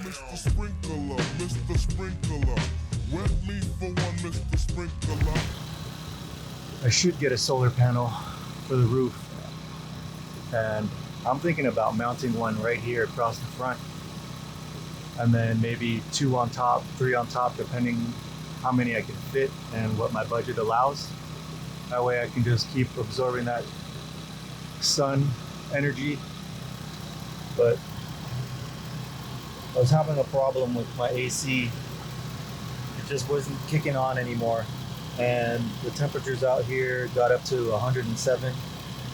Mr. Sprinkler, Mr. Sprinkler. Wet me for one, Mr. Sprinkler. I should get a solar panel for the roof, and I'm thinking about mounting one right here across the front, and then maybe 2 on top, 3 on top, depending how many I can fit and what my budget allows. That way I can just keep absorbing that sun energy. But I was having a problem with my AC. It just wasn't kicking on anymore. And the temperatures out here got up to 107,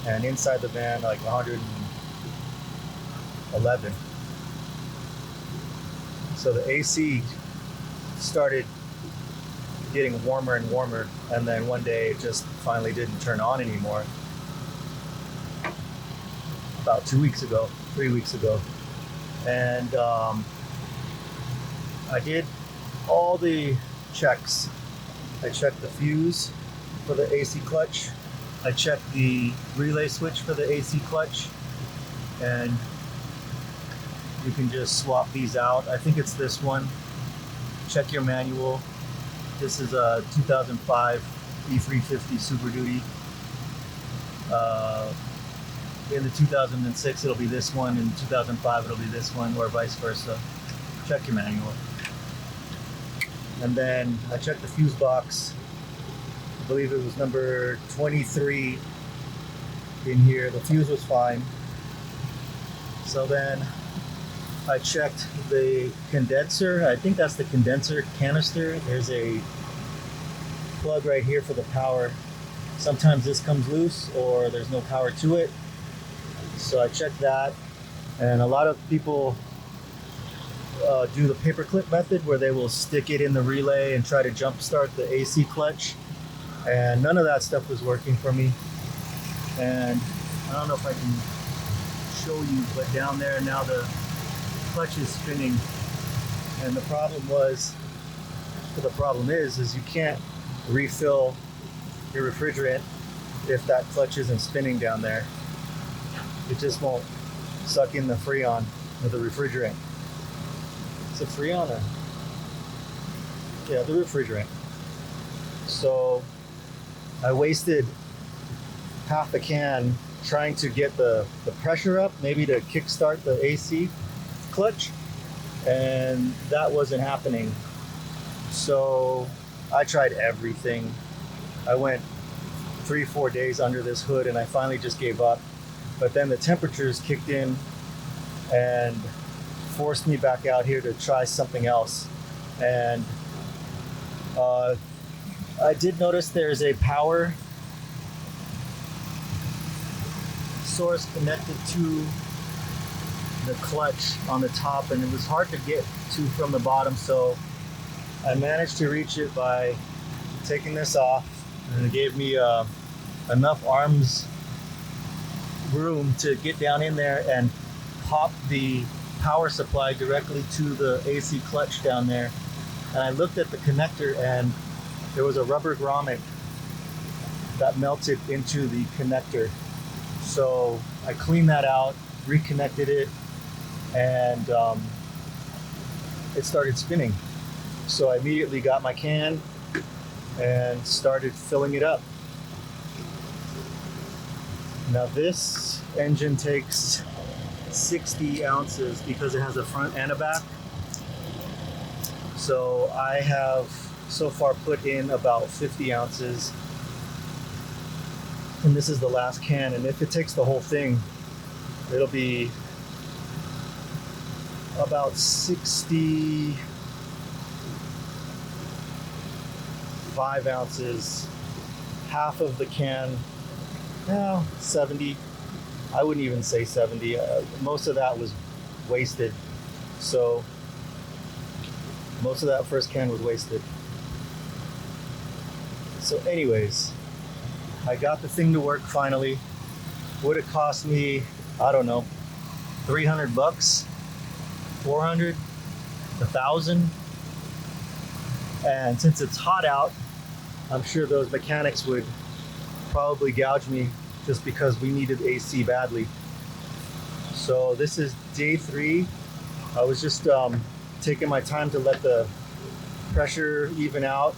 and inside the van like 111. So the AC started getting warmer and warmer, and then one day it just finally didn't turn on anymore. About 2 weeks ago, 3 weeks ago. And I did all the checks. I checked the fuse for the AC clutch. I checked the relay switch for the AC clutch. And you can just swap these out. I think it's this one. Check your manual. This is a 2005 E350 Super Duty. In the 2006 it'll be this one, in 2005 it'll be this one, or vice versa. Check your manual. And then I checked the fuse box. I believe it was number 23 in here. The fuse was fine. So then I checked the condenser. I think that's the condenser canister. There's a plug right here for the power. Sometimes this comes loose or there's no power to it. So I checked that. And a lot of people do the paperclip method, where they will stick it in the relay and try to jump start the AC clutch. And none of that stuff was working for me. And I don't know if I can show you, but down there now the clutch is spinning. And the problem is you can't refill your refrigerant if that clutch isn't spinning down there. It just won't suck in the Freon or the refrigerant. Is it Freon or? Yeah, the refrigerant. So I wasted half a can trying to get the pressure up, maybe to kickstart the AC clutch, and that wasn't happening. So I tried everything. I went 3-4 days under this hood, and I finally just gave up. But then the temperatures kicked in and forced me back out here to try something else. And I did notice there's a power source connected to the clutch on the top, and it was hard to get to from the bottom. So I managed to reach it by taking this off, and it gave me enough arms room to get down in there and pop the power supply directly to the AC clutch down there. And I looked at the connector, and there was a rubber grommet that melted into the connector. So I cleaned that out, reconnected it, and it started spinning. So I immediately got my can and started filling it up. Now this engine takes 60 ounces because it has a front and a back. So I have so far put in about 50 ounces. And this is the last can, and if it takes the whole thing, it'll be about 65 ounces, half of the can. No, 70. I wouldn't even say 70. Most of that was wasted. So most of that first can was wasted. So anyways, I got the thing to work finally. Would have cost me, I don't know, 300 bucks, 400, 1,000. And since it's hot out, I'm sure those mechanics would probably gouge me just because we needed AC badly. So this is day 3. I was just taking my time to let the pressure even out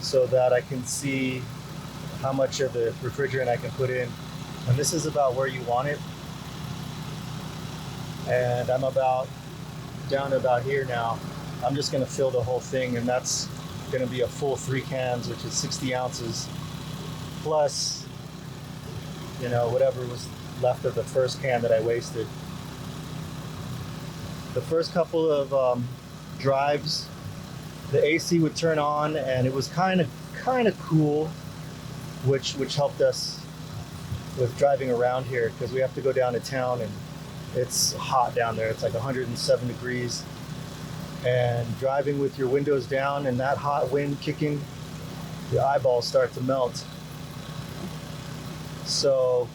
so that I can see how much of the refrigerant I can put in. And this is about where you want it. And I'm about down to about here now. I'm just gonna fill the whole thing, and that's gonna be a full 3 cans, which is 60 ounces, plus, you know, whatever was left of the first can that I wasted. The first couple of drives, the AC would turn on, and it was kind of cool, which helped us with driving around here, because we have to go down to town and it's hot down there. It's like 107 degrees, and driving with your windows down and that hot wind kicking, the eyeballs start to melt. So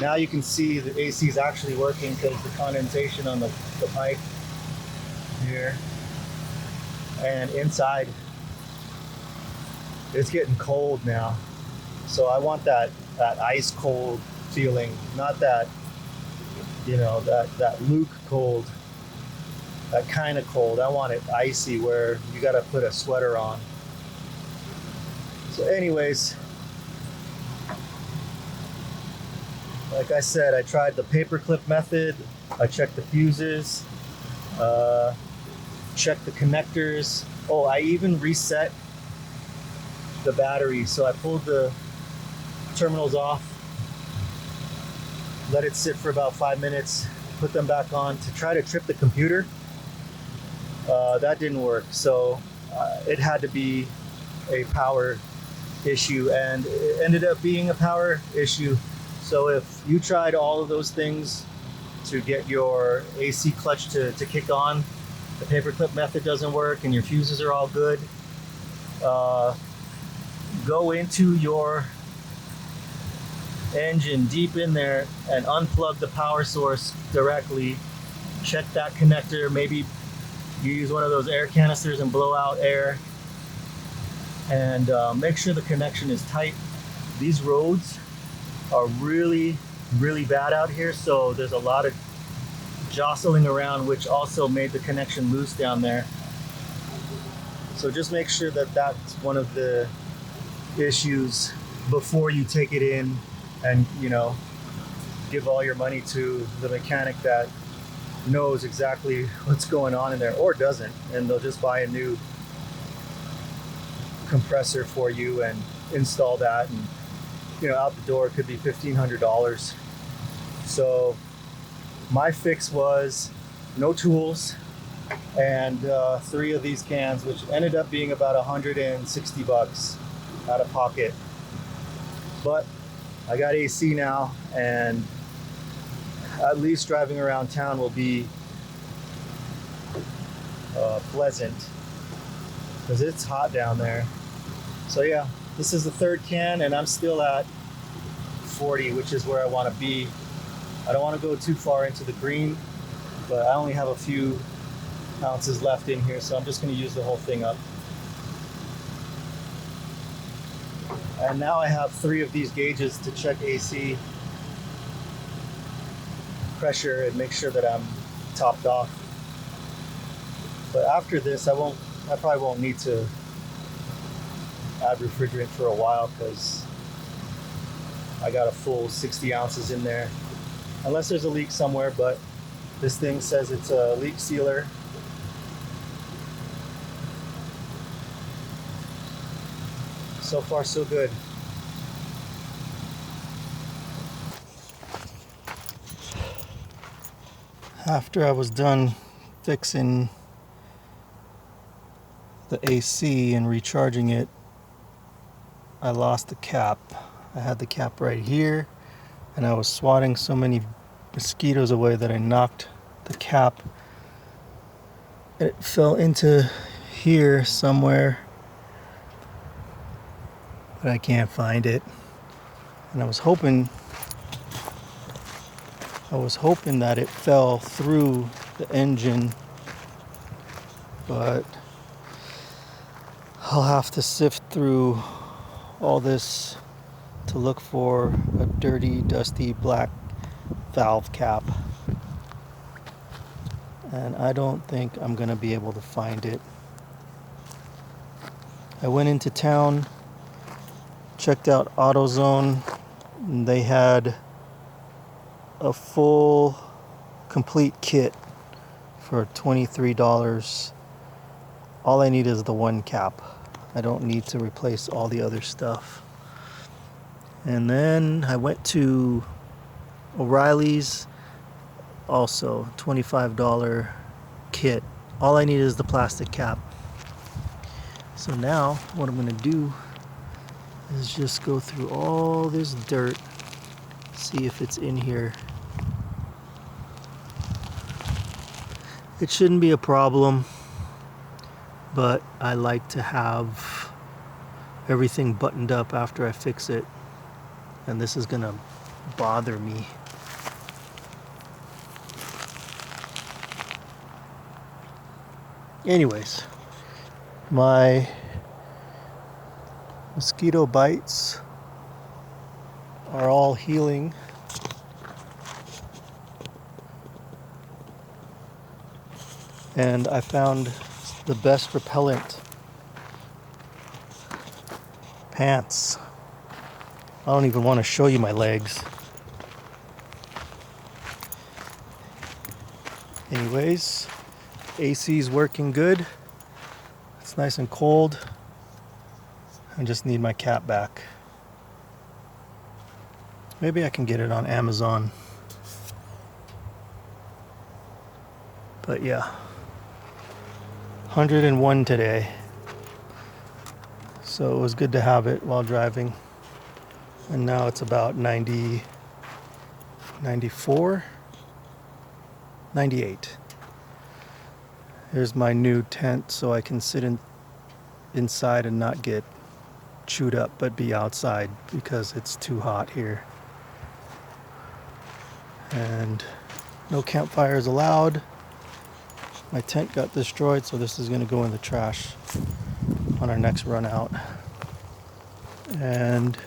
now you can see the AC is actually working because the condensation on the pipe here, and inside it's getting cold now. So I want that ice cold feeling, not that, you know, that Luke cold, that kind of cold. I want it icy where you got to put a sweater on. So anyways, like I said, I tried the paperclip method. I checked the fuses, checked the connectors. Oh, I even reset the battery. So I pulled the terminals off, let it sit for about 5 minutes, put them back on to try to trip the computer. That didn't work. So it had to be a power issue, and it ended up being a power issue. So if you tried all of those things to get your AC clutch to kick on, the paperclip method doesn't work, and your fuses are all good, go into your engine deep in there and unplug the power source directly. Check that connector. Maybe you use one of those air canisters and blow out air, and make sure the connection is tight. These roads are really bad out here, so there's a lot of jostling around, which also made the connection loose down there. So just make sure that that's one of the issues before you take it in and, you know, give all your money to the mechanic that knows exactly what's going on in there, or doesn't, and they'll just buy a new compressor for you and install that, and, you know, out the door it could be $1,500. So my fix was no tools and 3 of these cans, which ended up being about $160 out of pocket. But I got AC now, and at least driving around town will be pleasant, because it's hot down there. So yeah, this is the 3rd can, and I'm still at 40, which is where I want to be. I don't want to go too far into the green, but I only have a few ounces left in here, so I'm just going to use the whole thing up. And now I have 3 of these gauges to check AC pressure and make sure that I'm topped off. But after this, I probably won't need to add refrigerant for a while, because I got a full 60 ounces in there, unless there's a leak somewhere. But this thing says it's a leak sealer. So far, so good. After I was done fixing the AC and recharging it, I lost the cap. I had the cap right here, and I was swatting so many mosquitoes away that I knocked the cap. It fell into here somewhere, but I can't find it. And I was hoping that it fell through the engine, but I'll have to sift through all this to look for a dirty, dusty black valve cap. and I don't think I'm gonna be able to find it. I went into town, checked out AutoZone, and they had a full complete kit for $23. All I need is the one cap. I don't need to replace all the other stuff. And then I went to O'Reilly's, also $25 kit. All I need is the plastic cap. So now what I'm gonna do is just go through all this dirt, see if it's in here. It shouldn't be a problem, but I like to have everything buttoned up after I fix it, and this is gonna bother me. Anyways, my mosquito bites are all healing. And I found the best repellent pants. I don't even want to show you my legs. Anyways, AC's working good. It's nice and cold. I just need my cap back. Maybe I can get it on Amazon. But yeah, 101 today. So it was good to have it while driving. And now it's about 90, 94, 98. Here's my new tent so I can sit inside and not get chewed up, but be outside because it's too hot here. And no campfires allowed. My tent got destroyed, so this is going to go in the trash on our next run out. And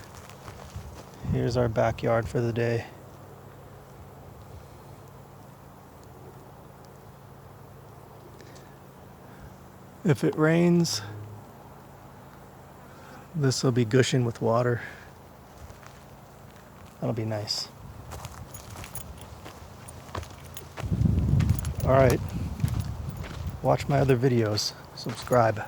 here's our backyard for the day. If it rains, this will be gushing with water. That'll be nice. All right. Watch my other videos. Subscribe.